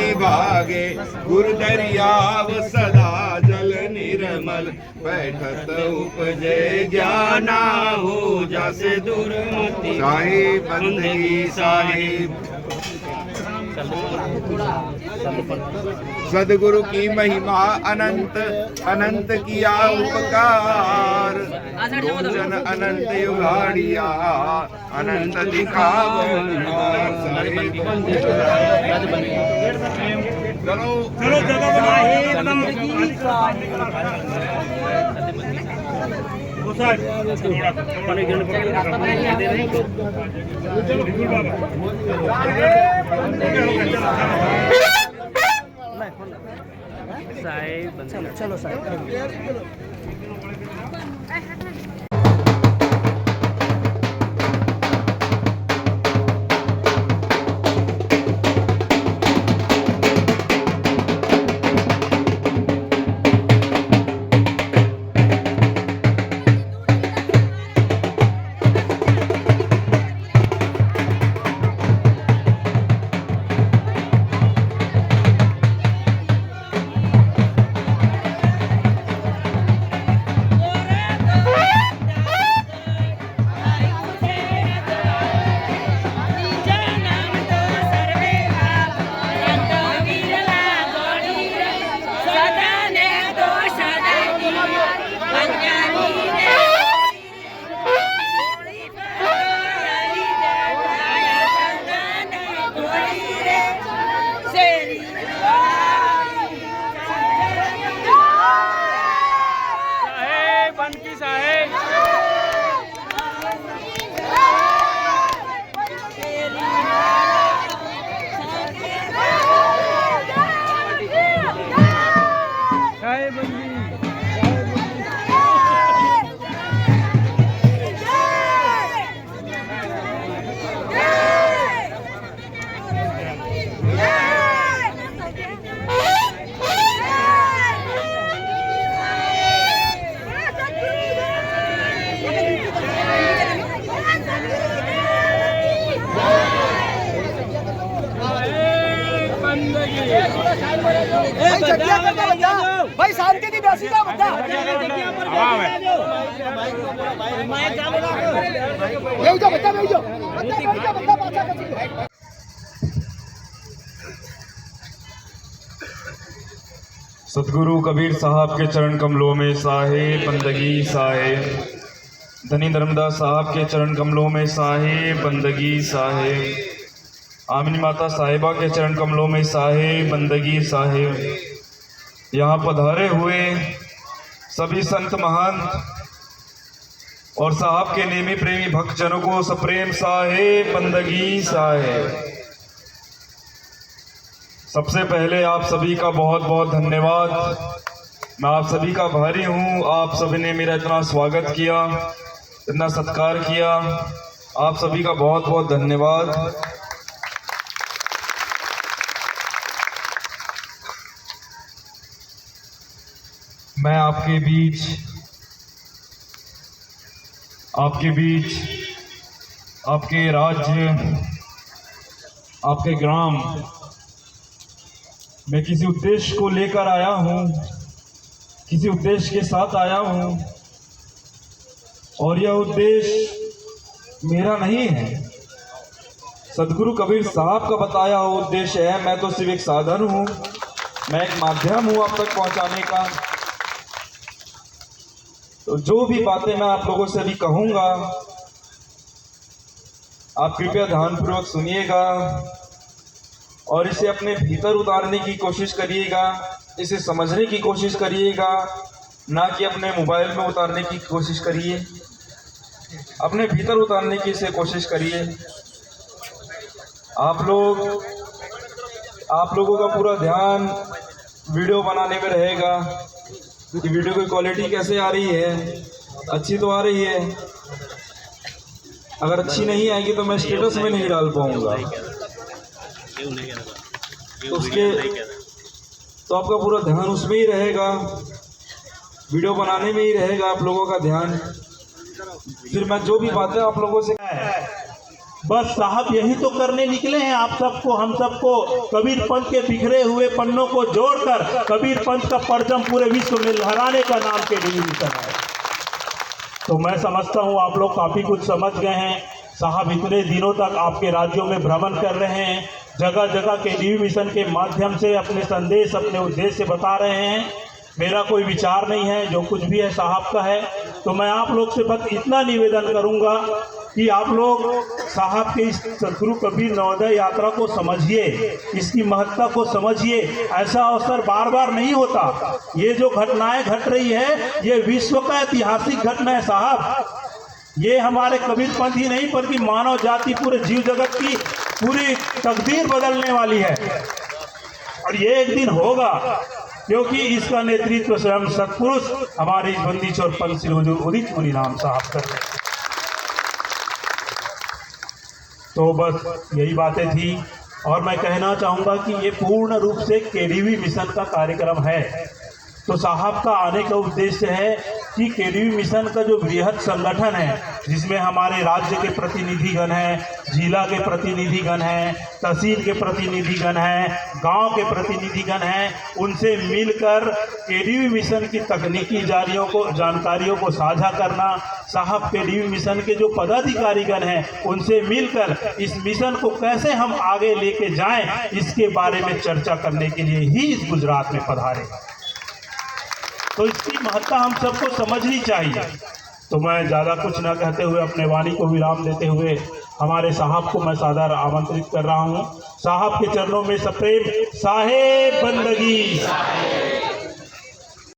नहीं भागे। गुरु दरियाव सदा जल निर्मल, बैठत उपजे ज्ञाना हो जासे दुर्मति। साहिब बंदगी साहिब सदगुरु की महिमा अनंत, अनंत किया उपकार। लोचन अनंत युगाड़िया, अनंत दिखाव। चलो चलो चलो साहब। भाई शांति थी बेसी का बता सतगुरु कबीर साहब के चरण कमलों में साहे बंदगी साहे। धनी धर्मदास साहब के चरण कमलों में साहे बंदगी साहे। आमिनी माता साहिबा के चरण कमलों में साहे बंदगी साहे। यहाँ पधारे हुए सभी संत महंत और साहब के नेमी प्रेमी भक्तजनों को सप्रेम साहे बंदगी साहे। सबसे पहले आप सभी का बहुत बहुत धन्यवाद। मैं आप सभी का आभारी हूँ। आप सभी ने मेरा इतना स्वागत किया, इतना सत्कार किया। आप सभी का बहुत बहुत धन्यवाद। मैं आपके बीच आपके राज्य, आपके ग्राम में किसी उद्देश्य को लेकर आया हूँ, किसी उद्देश्य के साथ आया हूँ। और यह उद्देश्य मेरा नहीं है, सदगुरु कबीर साहब का बताया हुआ उद्देश्य है। मैं तो सिर्फ एक साधन हूँ, मैं एक माध्यम हूँ आप तक पहुँचाने का। तो जो भी बातें मैं आप लोगों से अभी कहूँगा, आप कृपया ध्यानपूर्वक सुनिएगा और इसे अपने भीतर उतारने की कोशिश करिएगा, इसे समझने की कोशिश करिएगा, ना कि अपने मोबाइल में उतारने की कोशिश करिए। अपने भीतर उतारने की इसे कोशिश करिए। आप लोगों का पूरा ध्यान वीडियो बनाने में रहेगा कि वीडियो की क्वालिटी कैसे आ रही है, अच्छी तो आ रही है। अगर अच्छी नहीं आएगी तो मैं स्टेटस में नहीं डाल पाऊंगा। तो आपका पूरा ध्यान उसमें ही रहेगा, वीडियो बनाने में ही रहेगा आप लोगों का ध्यान। फिर मैं जो भी बातें आप लोगों से बस साहब यही तो करने निकले हैं आप सबको, हम सबको, कबीर पंथ के बिखरे हुए पन्नों को जोड़कर कबीर पंथ का परचम पूरे विश्व में लहराने का नाम केडीवी मिशन है। तो मैं समझता हूँ आप लोग काफ़ी कुछ समझ गए हैं। साहब इतने दिनों तक आपके राज्यों में भ्रमण कर रहे हैं, जगह जगह केडीवी मिशन के माध्यम से अपने संदेश, अपने उद्देश्य बता रहे हैं। मेरा कोई विचार नहीं है, जो कुछ भी है साहब का है। तो मैं आप लोग से बस इतना निवेदन करूंगा कि आप लोग साहब के इस सतगुरु कबीर नवोदय यात्रा को समझिए, इसकी महत्ता को समझिए। ऐसा अवसर बार बार नहीं होता। ये जो घटनाएं घट रही है ये विश्व का ऐतिहासिक घटना है साहब। ये हमारे कबीर पंथ ही नहीं बल्कि मानव जाति, पूरे जीव जगत की पूरी तकदीर बदलने वाली है। और ये एक दिन होगा, क्योंकि इसका नेतृत्व स्वयं सत्पुरुष हमारे बंदी छोर पंथ श्री हुजूर उदित मुनि नाम साहब कर रहे हैं। तो बस यही बातें थी। और मैं कहना चाहूँगा कि ये पूर्ण रूप से केडीवी मिशन का कार्यक्रम है। तो साहब का आने का उद्देश्य है कि केडीवी मिशन का जो बृहद संगठन है, जिसमें हमारे राज्य के प्रतिनिधिगण हैं, जिला के प्रतिनिधिगण हैं, तहसील के प्रतिनिधिगण हैं, गांव के प्रतिनिधिगण हैं, उनसे मिलकर केडीवी मिशन की तकनीकी जानकारियों को साझा करना, साहब केडीवी मिशन के जो पदाधिकारीगण हैं उनसे मिलकर इस मिशन को कैसे हम आगे लेके जाएं, इसके बारे में चर्चा करने के लिए ही इस गुजरात में पधारे। तो इसकी महत्ता हम सबको समझनी चाहिए। तो मैं ज़्यादा कुछ न कहते हुए अपने वाणी को विराम देते हुए हमारे साहब को मैं सादर आमंत्रित कर रहा हूँ। साहब के चरणों में सप्रेम साहेब बंदगी।